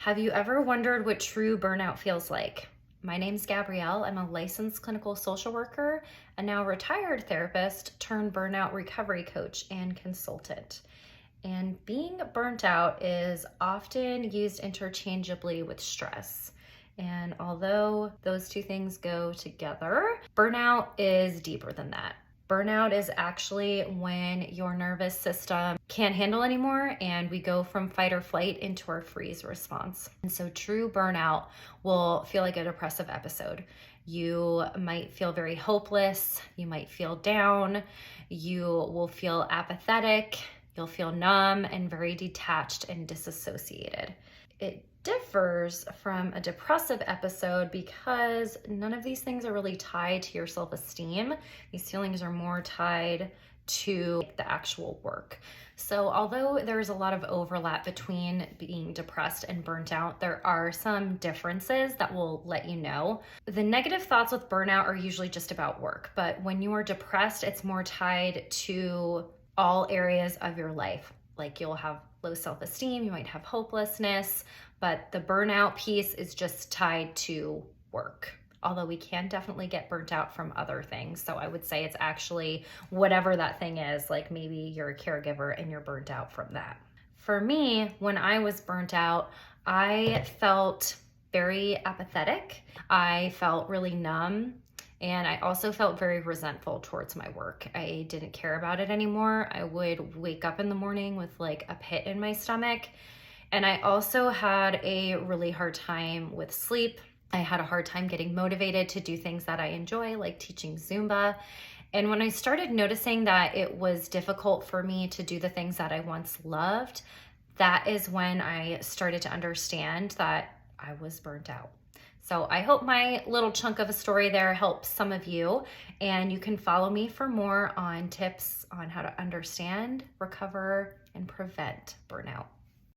Have you ever wondered what true burnout feels like? My name's Gabrielle. I'm a licensed clinical social worker, a now retired therapist turned burnout recovery coach and consultant. And being burnt out is often used interchangeably with stress. And although those two things go together, burnout is deeper than that. Burnout is actually when your nervous system can't handle anymore and we go from fight or flight into our freeze response. And so true burnout will feel like a depressive episode. You might feel very hopeless, you might feel down, you will feel apathetic, you'll feel numb and very detached and disassociated. It differs from a depressive episode because none of these things are really tied to your self-esteem. These feelings are more tied to the actual work. So although there's a lot of overlap between being depressed and burnt out, there are some differences that will let you know. The negative thoughts with burnout are usually just about work, but when you are depressed, it's more tied to all areas of your life. Like you'll have low self-esteem, you might have hopelessness, but the burnout piece is just tied to work. Although we can definitely get burnt out from other things. So I would say it's actually whatever that thing is, like maybe you're a caregiver and you're burnt out from that. For me, when I was burnt out, I felt very apathetic. I felt really numb. And I also felt very resentful towards my work. I didn't care about it anymore. I would wake up in the morning with like a pit in my stomach. And I also had a really hard time with sleep. I had a hard time getting motivated to do things that I enjoy, like teaching Zumba. And when I started noticing that it was difficult for me to do the things that I once loved, that is when I started to understand that I was burnt out. So I hope my little chunk of a story there helps some of you, and you can follow me for more on tips on how to understand, recover, and prevent burnout.